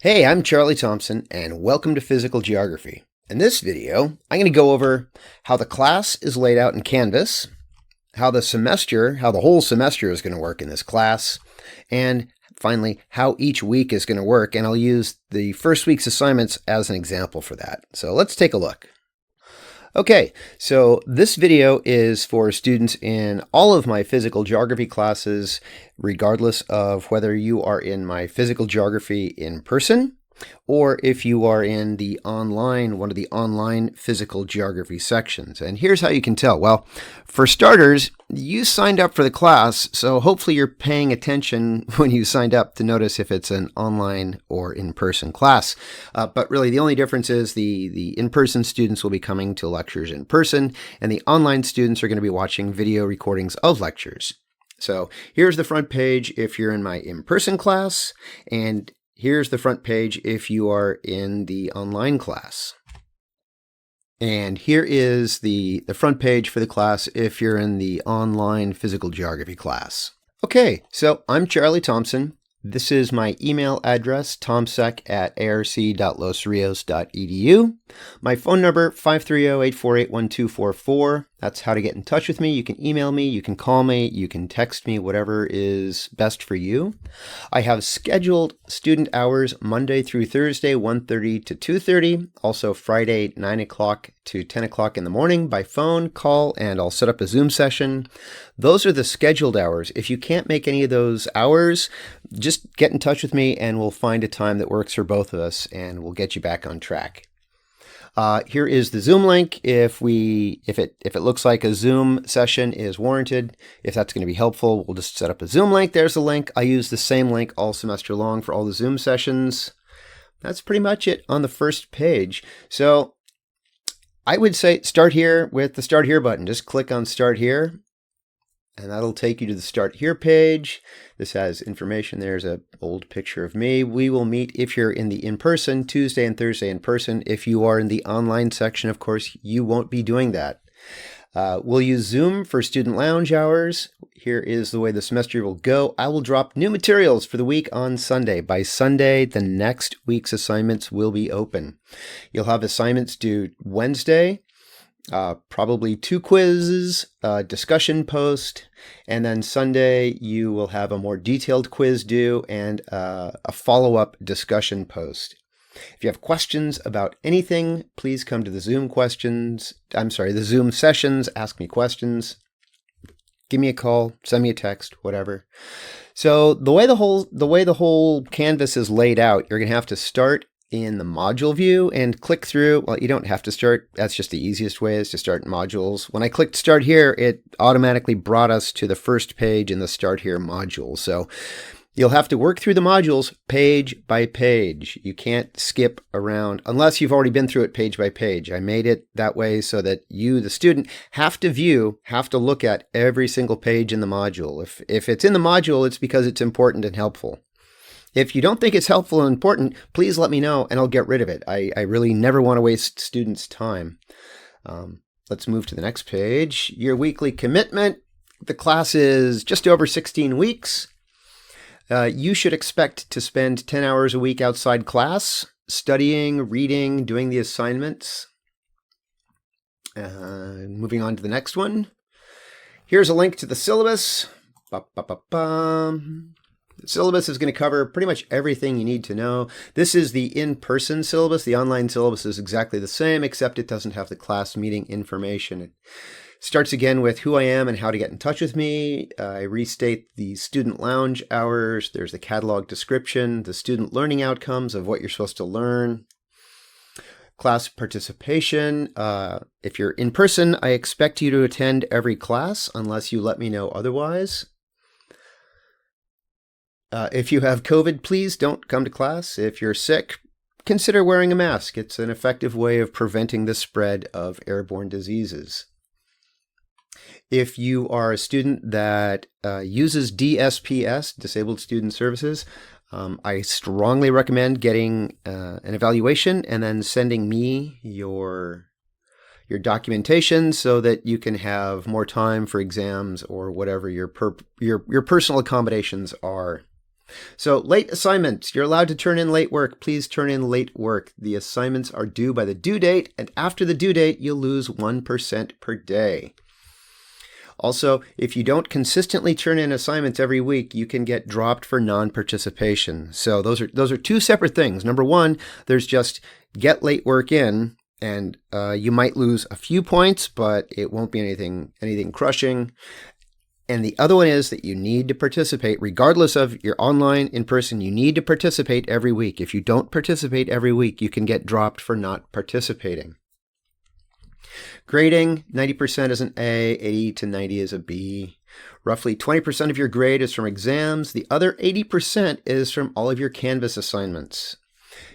Hey, I'm Charlie Thompson, and welcome to Physical Geography. In this video, I'm going to go over how the class is laid out in Canvas, how the whole semester is going to work in this class, and finally, how each week is going to work, and I'll use the first week's assignments as an example for that. So let's take a look. Okay, so this video is for students in all of my physical geography classes, regardless of whether you are in my physical geography in person or if you are in one of the online physical geography sections. And here's how you can tell. Well, for starters, you signed up for the class, so hopefully you're paying attention when you signed up to notice if it's an online or in-person class. But really, the only difference is the in-person students will be coming to lectures in person, and the online students are going to be watching video recordings of lectures. So here's the front page if you're in my in-person class, and here's the front page if you are in the online class. And here is the front page for the class if you're in the online physical geography class. Okay, so I'm Charlie Thompson. This is my email address, tomsec@arc.losrios.edu. My phone number, 530-848-1244. That's how to get in touch with me. You can email me, you can call me, you can text me, whatever is best for you. I have scheduled student hours Monday through Thursday, 1:30 to 2:30. Also Friday, 9 o'clock to 10 o'clock in the morning by phone, call, and I'll set up a Zoom session. Those are the scheduled hours. If you can't make any of those hours, just get in touch with me and we'll find a time that works for both of us and we'll get you back on track. Here is the Zoom link if it looks like a Zoom session is warranted. If that's going to be helpful, we'll just set up a Zoom link. There's the link. I use the same link all semester long for all the Zoom sessions. That's pretty much it on the first page. So I would say start here with the Start Here button. Just click on Start Here, and that'll take you to the Start Here page. This has information. There's an old picture of me. We will meet if you're in the in-person, Tuesday and Thursday in person. If you are in the online section, of course, you won't be doing that. We'll use Zoom for student lounge hours. Here is the way the semester will go. I will drop new materials for the week on Sunday. By Sunday, the next week's assignments will be open. You'll have assignments due Wednesday, probably 2 quizzes, a discussion post, and then Sunday you will have a more detailed quiz due and a follow-up discussion post. If you have questions about anything, please come to the Zoom sessions, ask me questions, give me a call, send me a text, whatever. So the way the whole Canvas is laid out, you're going to have to start in the module view and click through. Well, you don't have to start. That's just the easiest way, is to start in modules. When I clicked Start Here, it automatically brought us to the first page in the Start Here module. So you'll have to work through the modules page by page. You can't skip around unless you've already been through it page by page. I made it that way so that you, the student, have to look at every single page in the module. If it's in the module, it's because it's important and helpful. If you don't think it's helpful and important, please let me know and I'll get rid of it. I really never want to waste students' time. Let's move to the next page. Your weekly commitment. The class is just over 16 weeks. You should expect to spend 10 hours a week outside class, studying, reading, doing the assignments. Moving on to the next one. Here's a link to the syllabus. The syllabus is going to cover pretty much everything you need to know. This is the in-person syllabus. The online syllabus is exactly the same, except it doesn't have the class meeting information. It starts again with who I am and how to get in touch with me. I restate the student lounge hours. There's the catalog description, the student learning outcomes of what you're supposed to learn. Class participation. If you're in person, I expect you to attend every class unless you let me know otherwise. If you have COVID, please don't come to class. If you're sick, consider wearing a mask. It's an effective way of preventing the spread of airborne diseases. If you are a student that uses DSPS, Disabled Student Services, I strongly recommend getting an evaluation and then sending me your documentation so that you can have more time for exams or whatever your personal accommodations are. So late assignments. You're allowed to turn in late work. Please turn in late work. The assignments are due by the due date, and after the due date, you'll lose 1% per day. Also, if you don't consistently turn in assignments every week, you can get dropped for non-participation. So those are two separate things. Number one, there's just get late work in, and you might lose a few points, but it won't be anything crushing. And the other one is that you need to participate, regardless of your online, in person, you need to participate every week. If you don't participate every week, you can get dropped for not participating. Grading, 90% is an A, 80 to 90 is a B. Roughly 20% of your grade is from exams. The other 80% is from all of your Canvas assignments.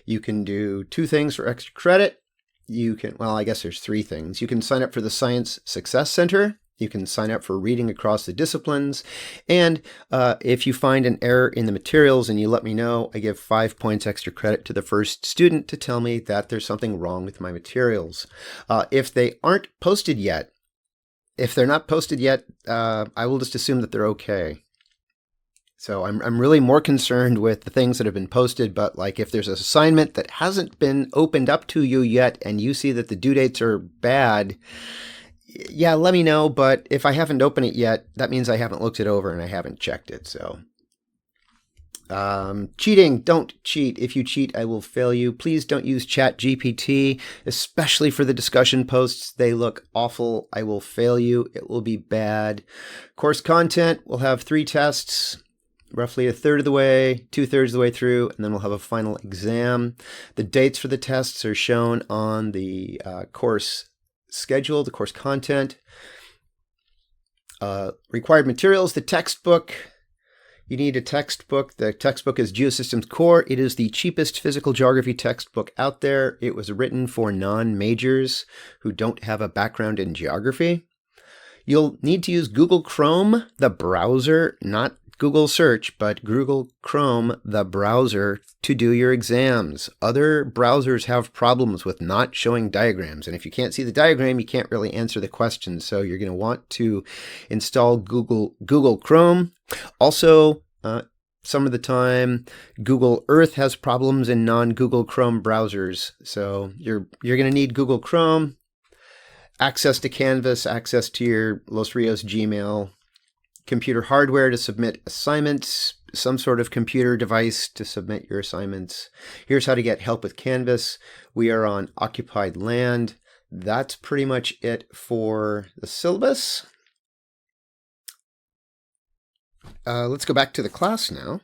You can do two things for extra credit. I guess there's three things. You can sign up for the Science Success Center. You can sign up for reading across the disciplines. And if you find an error in the materials and you let me know, I give 5 points extra credit to the first student to tell me that there's something wrong with my materials. If they aren't posted yet, if they're not posted yet, I will just assume that they're okay. So I'm really more concerned with the things that have been posted, but like if there's an assignment that hasn't been opened up to you yet and you see that the due dates are bad, yeah, let me know, but if I haven't opened it yet, that means I haven't looked it over and I haven't checked it. So cheating, don't cheat. If you cheat, I will fail you. Please don't use ChatGPT, especially for the discussion posts. They look awful. I will fail you. It will be bad. Course content, we'll have 3 tests, roughly a third of the way, 2/3 of the way through, and then we'll have a final exam. The dates for the tests are shown on the course schedule, the course content. Required materials, the textbook. You need a textbook. The textbook is Geosystems Core. It is the cheapest physical geography textbook out there. It was written for non-majors who don't have a background in geography. You'll need to use Google Chrome, the browser, not Google search, but Google Chrome, the browser, to do your exams. Other browsers have problems with not showing diagrams. And if you can't see the diagram, you can't really answer the question. So you're going to want to install Google Chrome. Also, some of the time, Google Earth has problems in non-Google Chrome browsers. So you're going to need Google Chrome, access to Canvas, access to your Los Rios Gmail, computer hardware to submit assignments, some sort of computer device to submit your assignments. Here's how to get help with Canvas. We are on occupied land. That's pretty much it for the syllabus. Let's go back to the class now.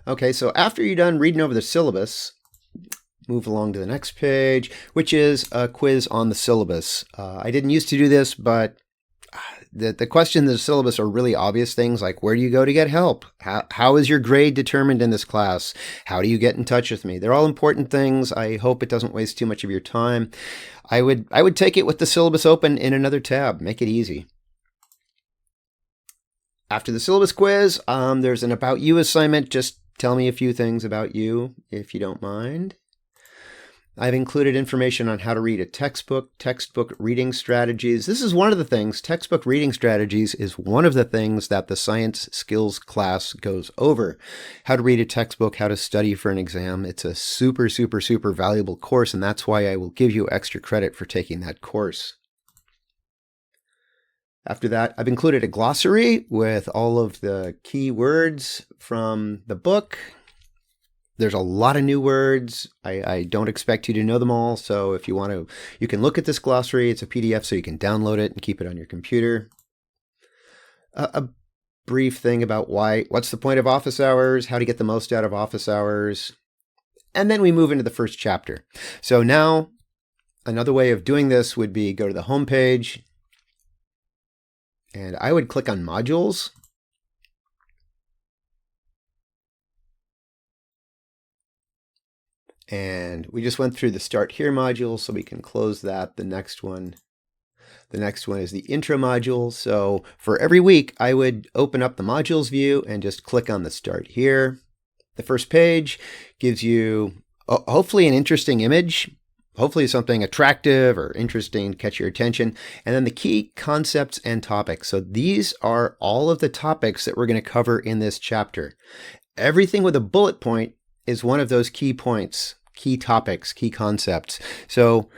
Okay, so after you're done reading over the syllabus, move along to the next page, which is a quiz on the syllabus. I didn't used to do this, but the questions in the syllabus are really obvious things like, where do you go to get help? How is your grade determined in this class? How do you get in touch with me? They're all important things. I hope it doesn't waste too much of your time. I would take it with the syllabus open in another tab. Make it easy. After the syllabus quiz, there's an About You assignment. Just tell me a few things about you, if you don't mind. I've included information on how to read a textbook reading strategies. This is one of the things, textbook reading strategies is one of the things that the science skills class goes over. How to read a textbook, how to study for an exam. It's a super, super, super valuable course, and that's why I will give you extra credit for taking that course. After that, I've included a glossary with all of the key words from the book. There's a lot of new words. I don't expect you to know them all. So if you want to, you can look at this glossary. It's a PDF, so you can download it and keep it on your computer. A brief thing about what's the point of office hours, how to get the most out of office hours. And then we move into the first chapter. So now another way of doing this would be go to the home page, and I would click on modules. And we just went through the Start Here module, so we can close that. The next one is the Intro module. So for every week, I would open up the modules view and just click on the Start Here. The first page gives you hopefully an interesting image. hopefully something attractive or interesting to catch your attention. And then the key concepts and topics. So these are all of the topics that we're going to cover in this chapter. Everything with a bullet point is one of those key points, key topics, key concepts. So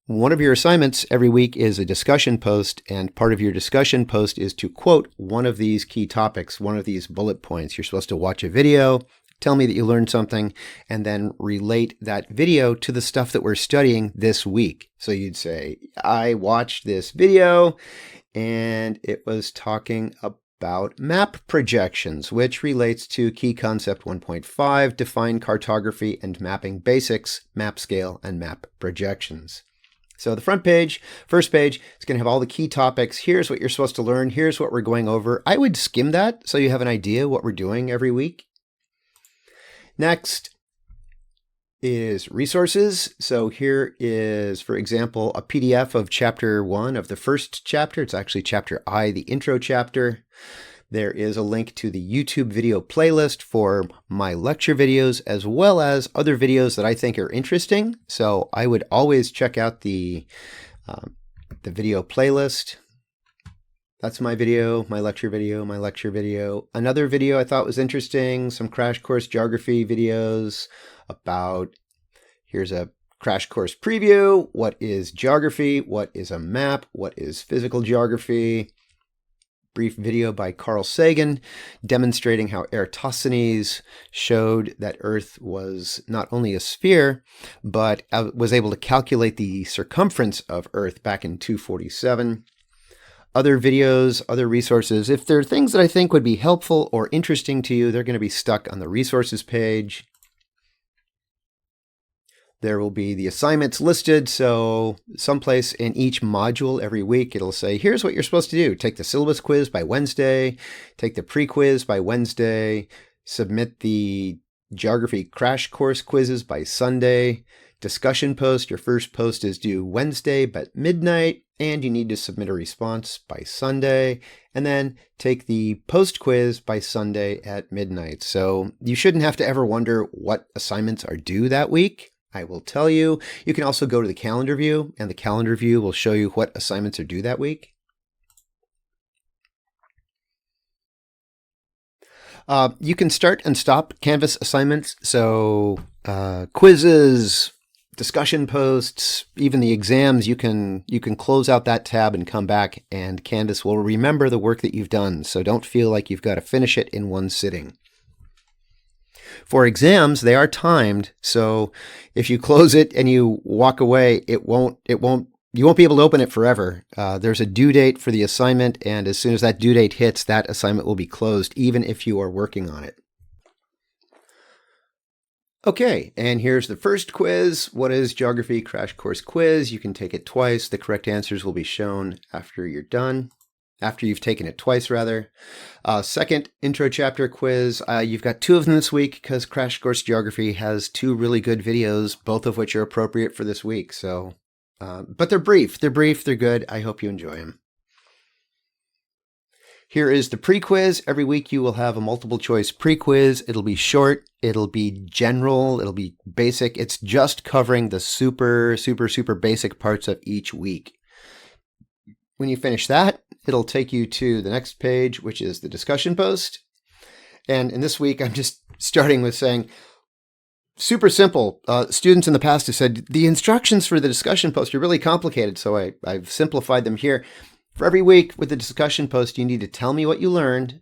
one of your assignments every week is a discussion post, and part of your discussion post is to quote one of these key topics, one of these bullet points. You're supposed to watch a video, tell me that you learned something, and then relate that video to the stuff that we're studying this week. So you'd say, I watched this video and it was talking about map projections, which relates to key concept 1.5, define cartography and mapping basics, map scale, and map projections. So the front page, first page, is going to have all the key topics. Here's what you're supposed to learn. Here's what we're going over. I would skim that so you have an idea what we're doing every week. Next is resources. So here is, for example, a PDF of chapter 1 of the first chapter. It's actually chapter I, the intro chapter. There is a link to the YouTube video playlist for my lecture videos, as well as other videos that I think are interesting. So I would always check out the video playlist. That's my video, my lecture video, my lecture video. Another video I thought was interesting, some crash course geography videos about, here's a crash course preview. What is geography? What is a map? What is physical geography? Brief video by Carl Sagan demonstrating how Eratosthenes showed that Earth was not only a sphere, but was able to calculate the circumference of Earth back in 247. Other videos, other resources. If there are things that I think would be helpful or interesting to you, they're going to be stuck on the resources page. There will be the assignments listed, so someplace in each module every week it'll say, here's what you're supposed to do. Take the syllabus quiz by Wednesday, take the pre-quiz by Wednesday, submit the geography crash course quizzes by Sunday, discussion post, your first post is due Wednesday but midnight, and you need to submit a response by Sunday, and then take the post quiz by Sunday at midnight. So you shouldn't have to ever wonder what assignments are due that week. I will tell you. You can also go to the calendar view, and the calendar view will show you what assignments are due that week. You can start and stop Canvas assignments. So quizzes, discussion posts, even the exams, you can close out that tab and come back, and Canvas will remember the work that you've done. So don't feel like you've got to finish it in one sitting. For exams, they are timed, so if you close it and you walk away, you won't be able to open it forever. There's a due date for the assignment, and as soon as that due date hits, that assignment will be closed, even if you are working on it. Okay, and here's the first quiz. What is Geography Crash Course Quiz? You can take it twice. The correct answers will be shown after you're done. After you've taken it twice, rather. Second intro chapter quiz. You've got 2 of them this week because Crash Course Geography has 2 really good videos, both of which are appropriate for this week. So, but they're brief. They're good. I hope you enjoy them. Here is the pre-quiz. Every week you will have a multiple choice pre-quiz. It'll be short. It'll be general. It'll be basic. It's just covering the super basic parts of each week. When you finish that, it'll take you to the next page, which is the discussion post. And in this week, I'm just starting with saying, super simple. Students in the past have said, the instructions for the discussion post are really complicated, so I've simplified them here. For every week with the discussion post, you need to tell me what you learned,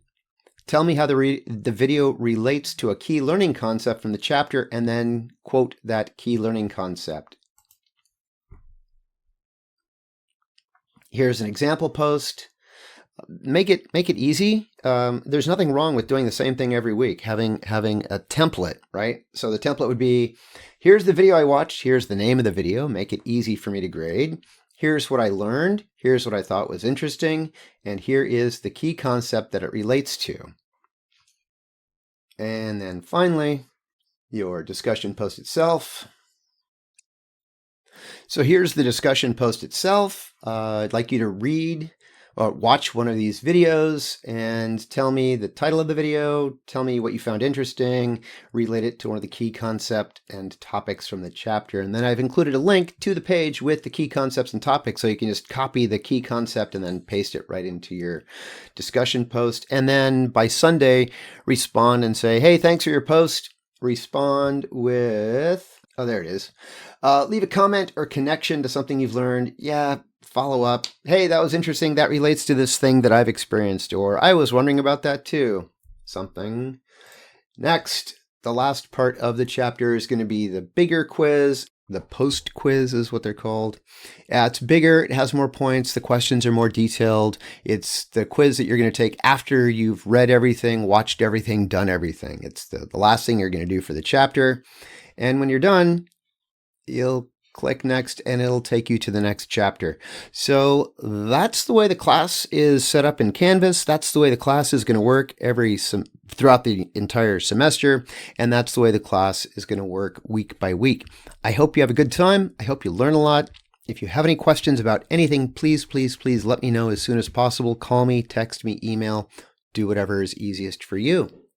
tell me how the video relates to a key learning concept from the chapter, and then quote that key learning concept. Here's an example post. Make it easy. There's nothing wrong with doing the same thing every week, having a template, right? So the template would be, here's the video I watched, here's the name of the video, make it easy for me to grade. Here's what I learned, here's what I thought was interesting, and here is the key concept that it relates to. And then finally, your discussion post itself. So here's the discussion post itself. I'd like you to read watch one of these videos and tell me the title of the video, tell me what you found interesting, relate it to one of the key concept and topics from the chapter. And then I've included a link to the page with the key concepts and topics, so you can just copy the key concept and then paste it right into your discussion post. And then by Sunday, respond and say, hey, thanks for your post. Respond with, oh, there it is. Leave a comment or connection to something you've learned. Yeah, follow up. Hey, that was interesting. That relates to this thing that I've experienced, or I was wondering about that too. Something. Next, the last part of the chapter is going to be the bigger quiz. The post quiz is what they're called. It's bigger. It has more points. The questions are more detailed. It's the quiz that you're going to take after you've read everything, watched everything, done everything. It's the last thing you're going to do for the chapter. And when you're done, you'll click next and it'll take you to the next chapter. So that's the way the class is set up in Canvas. That's the way the class is going to work throughout the entire semester. And that's the way the class is going to work week by week. I hope you have a good time. I hope you learn a lot. If you have any questions about anything, please, please, please let me know as soon as possible. Call me, text me, email, do whatever is easiest for you.